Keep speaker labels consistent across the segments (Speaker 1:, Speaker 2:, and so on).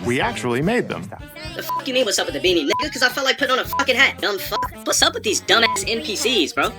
Speaker 1: We actually made them.
Speaker 2: The fuck you mean what's up with the beanie, nigga? Cause I felt like putting on a fucking hat, dumb fuck. What's up with these dumbass NPCs, bro?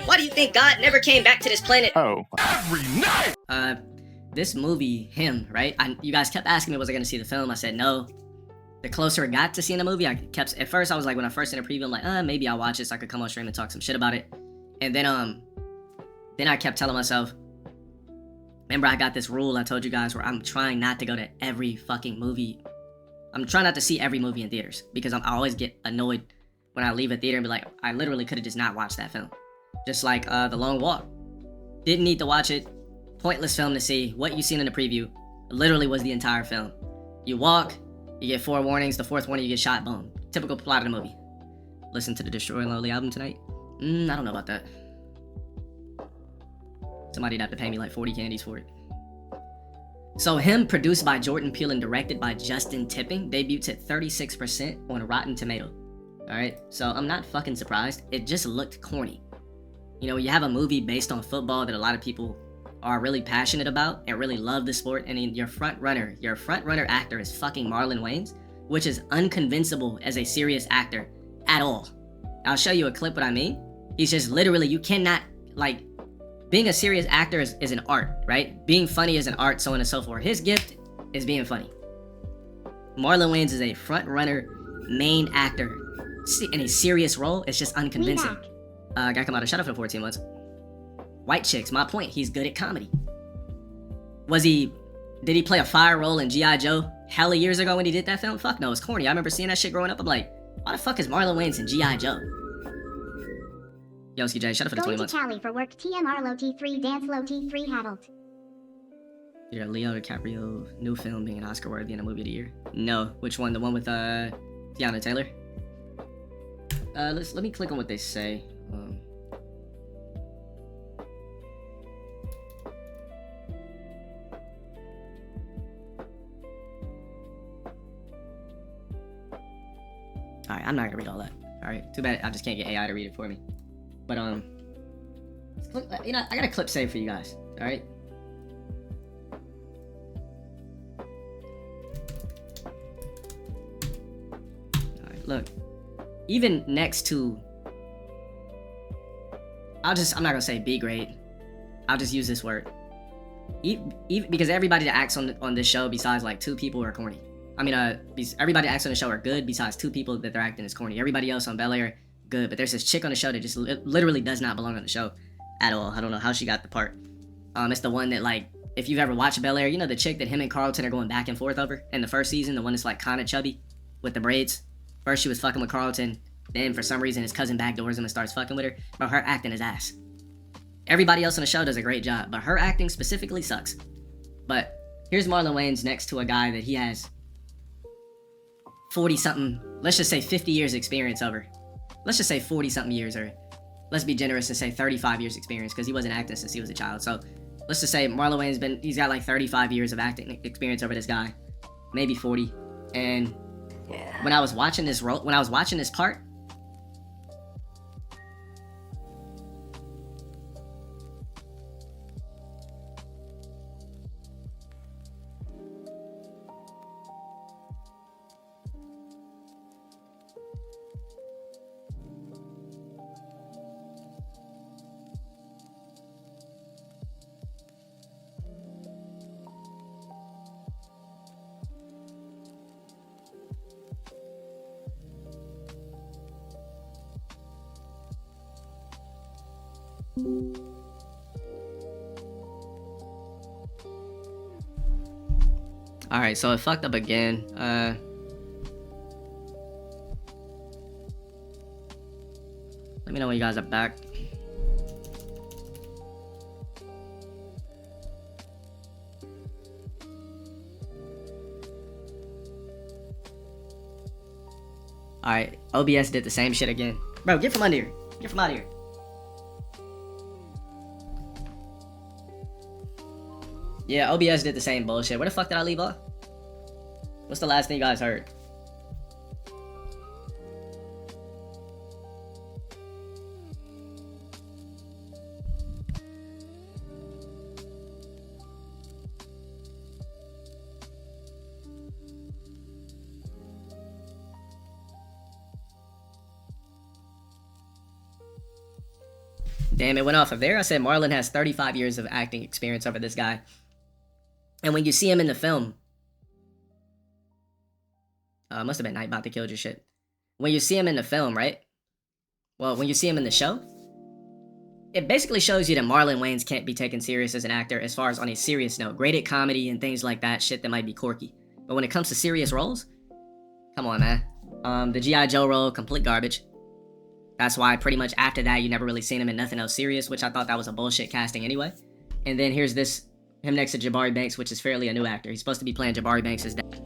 Speaker 2: Why do you think God never came back to this planet?
Speaker 1: Oh.
Speaker 3: Every night!
Speaker 2: This movie, him, right? You guys kept asking me, was I gonna see the film? I said no. The closer I got to seeing the movie, at first I was like, when I first seen the preview, I'm like, maybe I'll watch it so I could come on stream and talk some shit about it. And then I kept telling myself, remember I got this rule I told you guys where I'm trying not to go to every fucking movie. I'm trying not to see every movie in theaters because I always get annoyed when I leave a theater and be like, I literally could have just not watched that film. Just like The Long Walk. Didn't need to watch it. Pointless film to see. What you seen in the preview literally was the entire film. You walk, you get 4 warnings, the 4th warning you get shot, boom. Typical plot of the movie. Listen to the Destroy Lonely album tonight? I don't know about that. Somebody'd have to pay me like 40 candies for it. So him, produced by Jordan Peele and directed by Justin Tipping, debuts at 36% on Rotten Tomato. Alright, so I'm not fucking surprised. It just looked corny. You know, you have a movie based on football that a lot of people are really passionate about and really love the sport, and your front runner actor is fucking Marlon Wayans, which is unconvincible as a serious actor at all. I'll show you a clip what I mean. He's just literally, you cannot, like, being a serious actor is an art, right? Being funny is an art, so on and so forth. His gift is being funny. Marlon Wayans is a front runner, main actor in a serious role. It's just unconvincing. Guy come out of shadow for 14 months. White chicks, my point, he's good at comedy. Did he play a fire role in G.I. Joe hella years ago when he did that film? Fuck no, it's corny. I remember seeing that shit growing up. I'm like, why the fuck is Marlon Wayans in G.I. Joe? Yo, Ski J, shut up for the 20 months.
Speaker 4: Going to Cali for work. TMR LowT3 dance LowT3 handled.
Speaker 2: Yeah, Leo DiCaprio, new film being an Oscar worthy in a movie of the year. No, which one? The one with Tiana Taylor? Let me click on what they say. Alright, I'm not gonna read all that. Alright, too bad I just can't get AI to read it for me. But you know, I got a clip saved for you guys. Alright. Alright, look. Even next to, I'm not gonna say B grade. I'll just use this word. Even because everybody that acts on this show besides like 2 people are corny. I mean, everybody that acts on the show are good besides 2 people that they're acting is corny. Everybody else on Bel Air, good. But there's this chick on the show that just literally does not belong on the show at all. I don't know how she got the part. It's the one that, like, if you've ever watched Bel Air, you know the chick that him and Carlton are going back and forth over in the first season, the one that's like kind of chubby with the braids. First she was fucking with Carlton, then for some reason his cousin backdoors him and starts fucking with her. But her acting is ass. Everybody else on the show does a great job, but her acting specifically sucks. But here's Marlon Wayans next to a guy that he has 40-something, let's just say 50 years experience over. Let's just say 40-something years, or let's be generous and say 35 years experience, because he wasn't acting since he was a child. So let's just say Marlon Wayans he's got like 35 years of acting experience over this guy, maybe 40. And when I was watching this part, alright, so it fucked up again. Let me know when you guys are back. Alright, OBS did the same shit again. Bro, get from under here. Get from out of here. Yeah, OBS did the same bullshit. Where the fuck did I leave off? What's the last thing you guys heard? Damn, it went off of there. I said Marlon has 35 years of acting experience over this guy. And when you see him in the film, must have been Nightbot that killed your shit. When you see him in the film, right? Well, when you see him in the show, it basically shows you that Marlon Wayans can't be taken serious as an actor as far as on a serious note. Great at comedy and things like that, shit that might be quirky. But when it comes to serious roles, come on, man. The G.I. Joe role, complete garbage. That's why pretty much after that, you never really seen him in nothing else serious, which I thought that was a bullshit casting anyway. And then here's this, him next to Jabari Banks, which is fairly a new actor. He's supposed to be playing Jabari Banks' dad.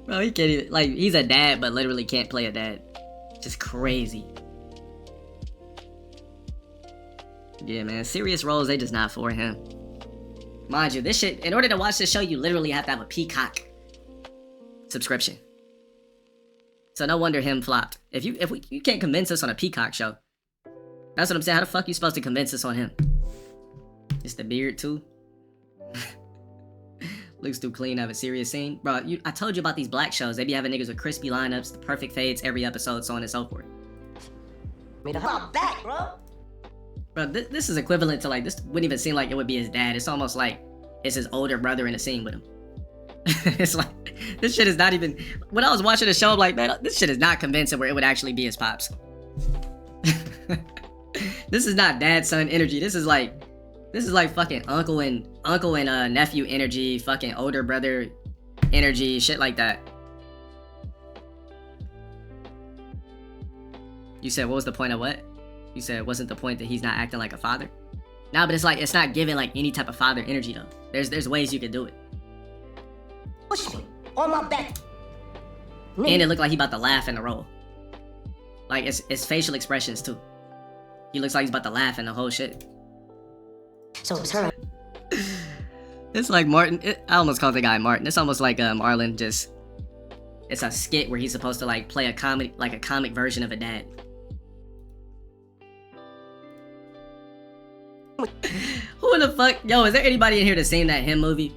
Speaker 2: Bro, he can't even, like, he's a dad, but literally can't play a dad. Just crazy. Yeah, man, serious roles, they just not for him. Mind you, this shit, in order to watch this show, you literally have to have a Peacock subscription. So no wonder him flopped. If you can't convince us on a Peacock show, that's what I'm saying. How the fuck you supposed to convince us on him? It's the beard too. Looks too clean to have a serious scene. Bro, I told you about these black shows. They be having niggas with crispy lineups, the perfect fades every episode, so on and so forth.
Speaker 1: Made a hop back, bro.
Speaker 2: Bro, this is equivalent to, like, this wouldn't even seem like it would be his dad. It's almost like it's his older brother in a scene with him. It's like, this shit is not even, when I was watching the show, I'm like, man, this shit is not convincing where it would actually be his pops. This is not dad-son energy. This is like fucking uncle and nephew energy, fucking older brother energy, shit like that. You said, what was the point of what? You said, wasn't the point that he's not acting like a father? Nah, but it's like, it's not giving like any type of father energy though. There's ways you could do it.
Speaker 1: Push me on my back.
Speaker 2: And it looked like he about to laugh in the role. Like, it's facial expressions too. He looks like he's about to laugh in the whole shit.
Speaker 1: So it's her.
Speaker 2: It's like Martin. I almost called the guy Martin. It's almost like Marlon. Just, it's a skit where he's supposed to like play a comedy, like a comic version of a dad. Who in the fuck? Yo, is there anybody in here that's seen that him movie?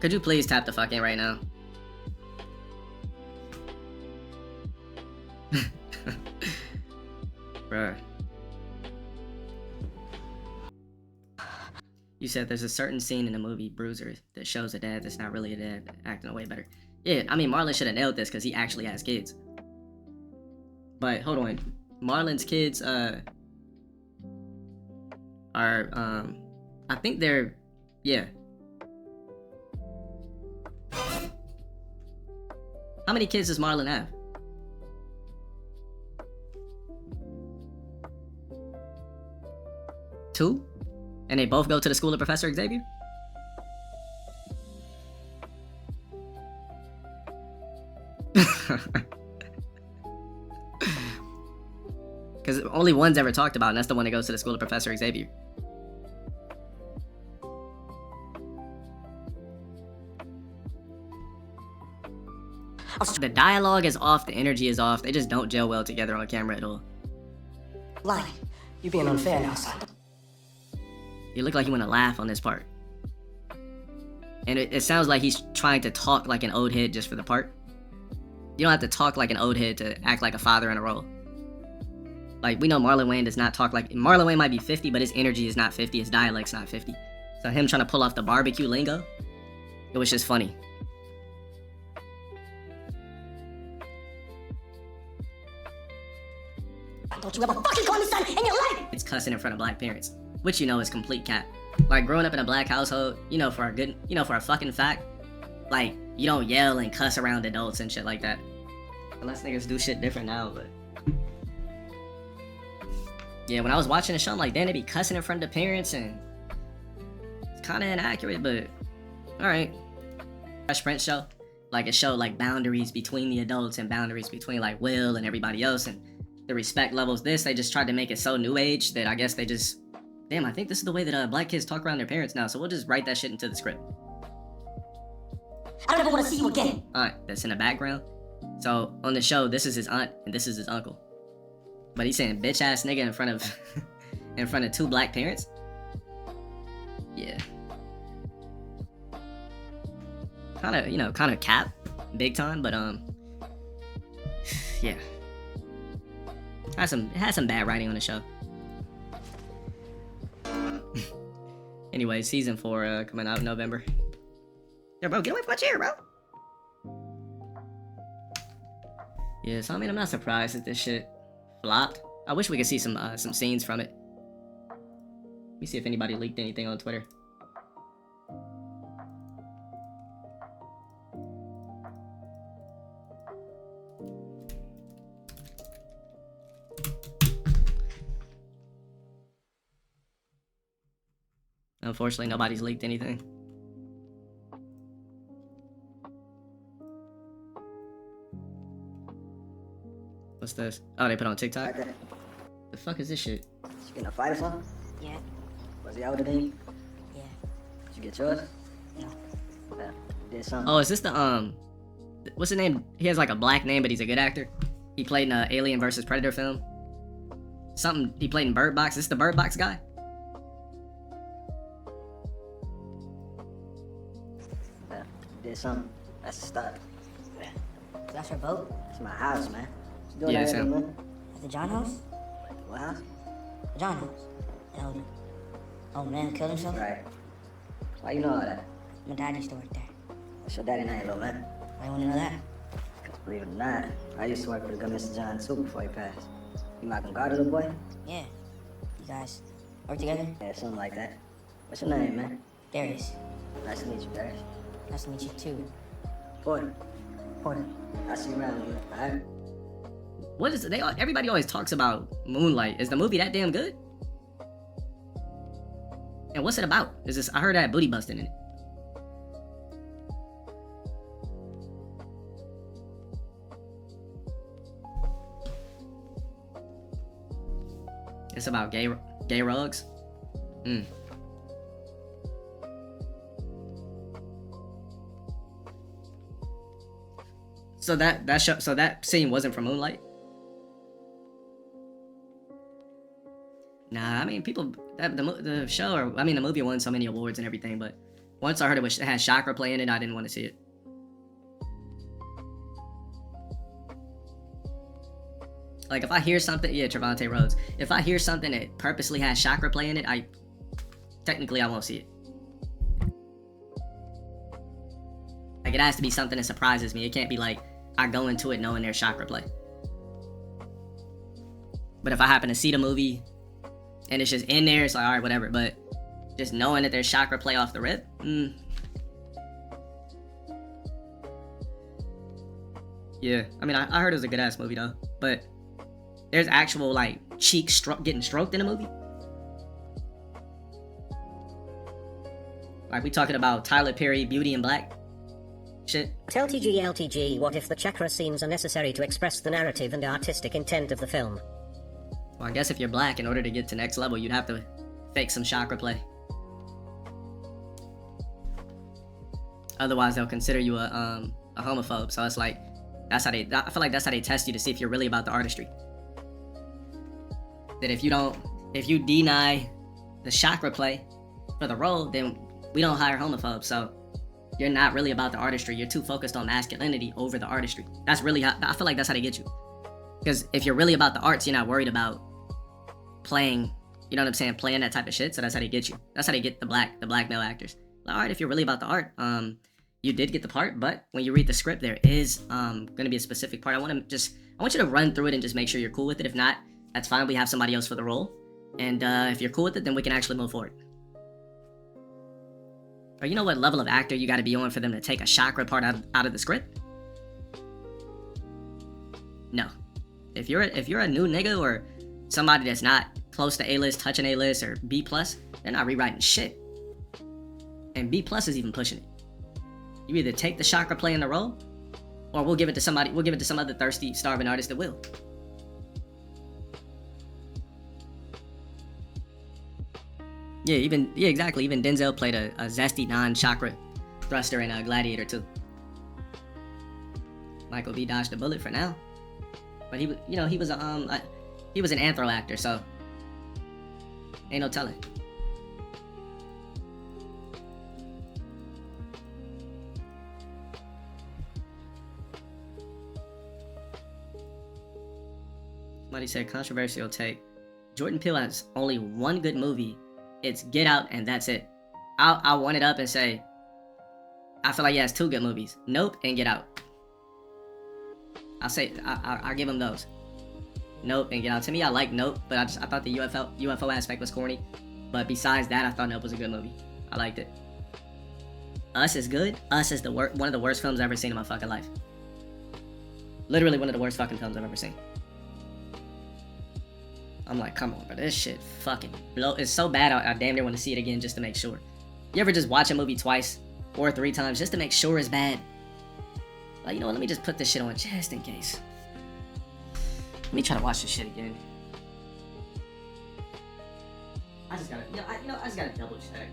Speaker 2: Could you please tap the fuck in right now? Bruh. You said there's a certain scene in the movie Bruiser that shows a dad that's not really a dad acting way better. Yeah, I mean, Marlon should have nailed this because he actually has kids. But hold on. Marlon's kids are I think they're, yeah. How many kids does Marlon have? Two? And they both go to the school of Professor Xavier? Because only one's ever talked about, and that's the one that goes to the school of Professor Xavier. The dialogue is off, the energy is off. They just don't gel well together on camera at all.
Speaker 1: Like, you being unfair now, son.
Speaker 2: You look like you want to laugh on this part. And it sounds like he's trying to talk like an old head just for the part. You don't have to talk like an old head to act like a father in a role. Like, we know Marlon Wayans does not talk like... Marlon Wayans might be 50, but his energy is not 50. His dialect's not 50. So him trying to pull off the barbecue lingo, it was just funny.
Speaker 1: Don't you ever fucking call me son in your life!
Speaker 2: It's cussing in front of black parents, which you know is complete cap. Like, growing up in a black household, you know, for a fucking fact, like, you don't yell and cuss around adults and shit like that. Unless niggas do shit different now, but... Yeah, when I was watching the show, I'm like, damn, they be cussing in front of the parents, and... It's kinda inaccurate, but... Alright. Fresh Prince show. Like, it showed, like, boundaries between the adults and boundaries between, like, Will and everybody else, and... The respect levels. They just tried to make it so new age that I guess they just... Damn, I think this is the way that black kids talk around their parents now, so we'll just write that shit into the script.
Speaker 1: I don't ever want to see you again.
Speaker 2: Alright, that's in the background. So, on the show, this is his aunt, and this is his uncle. But he's saying bitch-ass nigga in front of... in front of two black parents? Yeah. Kinda, you know, kinda cap. Big time, but, yeah. It had some bad writing on the show. Anyway, season 4 coming out in November. Yeah, bro, get away from my chair, bro. Yeah, so I mean, I'm not surprised that this shit flopped. I wish we could see some scenes from it. Let me see if anybody leaked anything on Twitter. Unfortunately, nobody's leaked anything. What's this? Oh, they put on TikTok?
Speaker 1: Right there.
Speaker 2: The fuck is this shit?
Speaker 1: You getting a fight or something?
Speaker 3: Yeah,
Speaker 1: Was he out with it?
Speaker 3: yeah.
Speaker 1: Did you get yours?
Speaker 3: No.
Speaker 1: Yeah. Did something.
Speaker 2: Oh, is this the, what's his name? He has like a black name, but he's a good actor. He played in a Alien vs. Predator film. Something, he played in Bird Box. Is this the Bird Box guy?
Speaker 1: Yeah. Did something. That's the start.
Speaker 3: That's her boat?
Speaker 1: It's my house, man. What you doing
Speaker 2: Yeah,
Speaker 1: out
Speaker 2: it's
Speaker 1: here,
Speaker 2: him.
Speaker 1: man?
Speaker 3: At the John house?
Speaker 1: What house?
Speaker 3: The John house. The old man who killed himself?
Speaker 1: Right. Why you know all that?
Speaker 3: My dad used to work there.
Speaker 1: What's your daddy name, little man?
Speaker 3: Why you want to know that?
Speaker 1: Cause believe it or not, I used to work for the good Mr. John too before he passed. You Malcolm Carter, little boy?
Speaker 3: Yeah. You guys work together?
Speaker 1: Yeah, something like that. What's your name, man?
Speaker 3: Darius.
Speaker 1: Nice to meet you, Darius.
Speaker 3: Nice to meet you too.
Speaker 1: Porter.
Speaker 3: Porter.
Speaker 1: I'll see you around, man. Alright?
Speaker 2: What is it? Everybody always talks about Moonlight. Is the movie that damn good? And what's it about? Is this? I heard that booty busting in it. It's about gay rugs. So that scene wasn't from Moonlight. Nah, I mean the show, or I mean the movie won so many awards and everything, but once I heard it had chakra play in it, I didn't want to see it. Like if I hear something, yeah, Trevante Rhodes. If I hear something that purposely has chakra play in it, I won't see it. Like it has to be something that surprises me. It can't be like I go into it knowing there's chakra play. But if I happen to see the movie and it's just in there, it's like, all right, whatever. But just knowing that there's chakra play off the rip, yeah. I mean, I heard it was a good ass movie though. But there's actual like cheeks getting stroked in the movie. Like we talking about Tyler Perry, Beauty in Black shit.
Speaker 5: Tell LTG, what if the chakra scenes are necessary to express the narrative and artistic intent of the film?
Speaker 2: Well, I guess if you're black, in order to get to next level, you'd have to fake some chakra play. Otherwise, they'll consider you a homophobe. So it's like, I feel like that's how they test you to see if you're really about the artistry. That if you deny the chakra play for the role, then we don't hire homophobes. So you're not really about the artistry. You're too focused on masculinity over the artistry. That's really how, I feel like that's how they get you. Because if you're really about the arts, you're not worried about playing, you know what I'm saying, playing that type of shit. So that's how they get you. That's how they get the black male actors. Like, all right, if you're really about the art, you did get the part, but when you read the script, there is gonna be a specific part. I want you to run through it and just make sure you're cool with it. If not, that's fine. We have somebody else for the role. And if you're cool with it, then we can actually move forward. Or you know what level of actor you gotta be on for them to take a chakra part out of the script? No. If you're a new nigga or somebody that's not close to A-list, touching A-list, or B+, they're not rewriting shit. And B+ is even pushing it. You either take the chakra play in the role, or we'll give it to some other thirsty, starving artist that will. Yeah, exactly. Even Denzel played a zesty non-chakra thruster in Gladiator 2. Michael B dodged a bullet for now. But he was an anthro actor, so ain't no telling. Somebody said controversial take. Jordan Peele has only one good movie. It's Get Out, and that's it. I'll one it up and say, I feel like he has 2 good movies. Nope and Get Out. I'll give him those. Nope and Get Out. To me, I like Nope, but I thought the UFO aspect was corny. But besides that, I thought Nope was a good movie. I liked it. Us is good. Us is one of the worst films I've ever seen in my fucking life. Literally one of the worst fucking films I've ever seen. I'm like, come on, bro. This shit fucking blow. It's so bad, I damn near want to see it again just to make sure. You ever just watch a movie twice or 3 times just to make sure it's bad? Like, you know what? Let me just put this shit on just in case. Let me try to watch this shit again. I just gotta, I just gotta double check.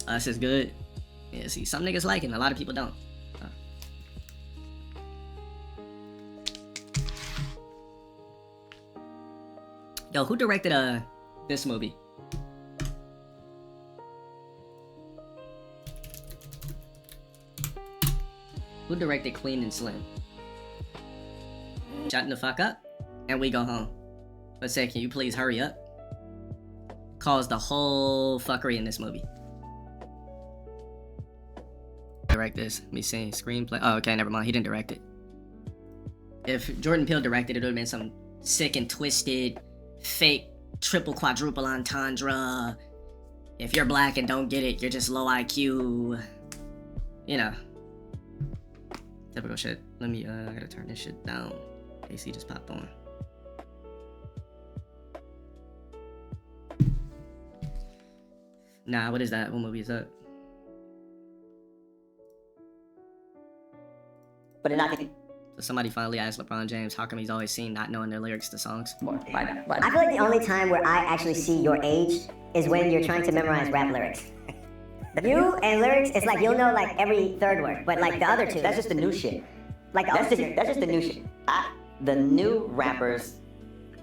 Speaker 2: Us is good. Yeah, see, some niggas like him, a lot of people don't. Yo, who directed this movie? Who directed Clean and Slim? Shut the fuck up, and we go home. But say, can you please hurry up? Caused the whole fuckery in this movie. Direct this. Let me see. Screenplay. Oh, okay, never mind. He didn't direct it. If Jordan Peele directed it, it would have been some sick and twisted, fake, triple, quadruple entendre. If you're black and don't get it, you're just low IQ. You know. Typical shit. Let me, I gotta turn this shit down. AC just popped on. Nah, what is that? What movie is that?
Speaker 3: But they're not getting
Speaker 2: So somebody finally asked LeBron James, how come he's always seen not knowing the lyrics to songs?
Speaker 3: more. I feel like the only time where I actually see your age is when you're trying to memorize rap lyrics. You and lyrics, it's like you'll know like every 3rd word, but like the other 2,
Speaker 6: That's just the new shit.
Speaker 3: like
Speaker 6: That's just the new shit. The new rappers,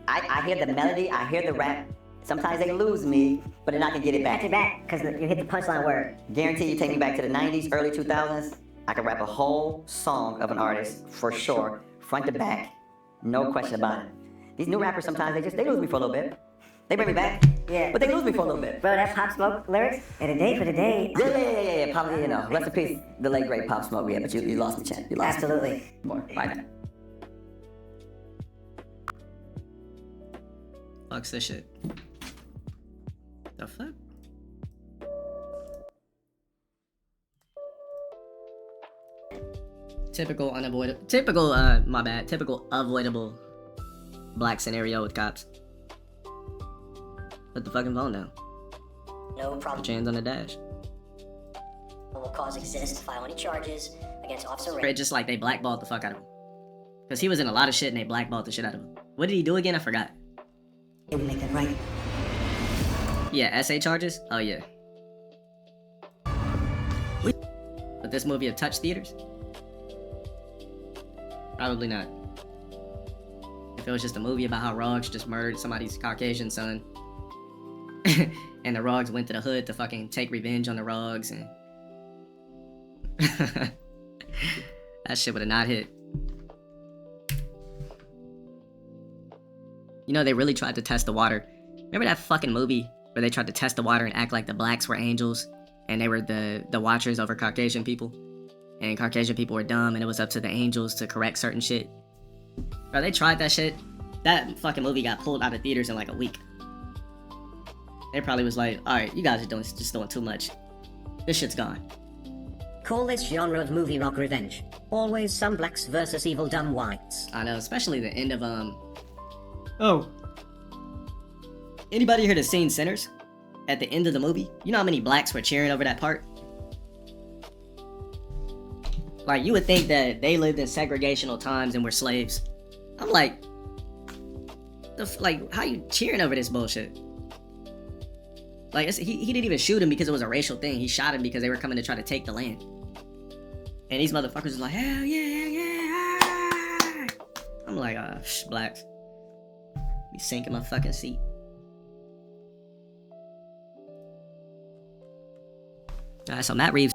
Speaker 6: I hear the melody, I hear the rap. Sometimes they lose me, but then I can get it
Speaker 3: back to
Speaker 6: back.
Speaker 3: back because you hit the punchline word.
Speaker 6: Guarantee you take me back to the 90s, early 2000s, I can rap a whole song of an artist for sure, front to back, no question about it. These new rappers sometimes they lose me for a little bit. They bring me back,
Speaker 3: Yeah.
Speaker 6: but they lose me for a little bit.
Speaker 3: Bro, that's Pop Smoke lyrics. And a day for the day.
Speaker 6: Yeah. Probably, you know, rest in peace, the late great Pop Smoke. Yeah, but you lost me, champ. You lost
Speaker 3: Absolutely.
Speaker 6: me. More. Bye.
Speaker 2: Fuck's this shit. The fuck? Typical avoidable black scenario with cops. Put the fucking phone down.
Speaker 5: No
Speaker 2: Put
Speaker 5: problem
Speaker 2: your hands on the dash.
Speaker 5: will cause exist to file any charges against Officer
Speaker 2: It's just like they blackballed the fuck out of him. Because he was in a lot of shit and they blackballed the shit out of him. What did he do again? I forgot.
Speaker 3: It would make that right.
Speaker 2: Yeah, SA charges? Oh yeah. But this movie have touched theaters? Probably not. If it was just a movie about how Roggs just murdered somebody's Caucasian son. And the Roggs went to the hood to fucking take revenge on the Roggs and... that shit would have not hit. You know, they really tried to test the water. Remember that fucking movie where they tried to test the water and act like the blacks were angels and they were the watchers over Caucasian people? And Caucasian people were dumb and it was up to the angels to correct certain shit. Bro, they tried that shit. That fucking movie got pulled out of theaters in like a week. They probably was like, alright, you guys are just doing too much. This shit's gone.
Speaker 5: Call this genre of movie rock revenge. Always some blacks versus evil dumb whites.
Speaker 2: I know, especially the end of, Oh. Anybody here that's seen Sinners? At the end of the movie? You know how many blacks were cheering over that part? Like, you would think that they lived in segregational times and were slaves. I'm like... how you cheering over this bullshit? Like, he didn't even shoot him because it was a racial thing. He shot him because they were coming to try to take the land. And these motherfuckers was like, hell yeah. I'm like, blacks. Be sinking my fucking seat. Alright, so Matt Reeves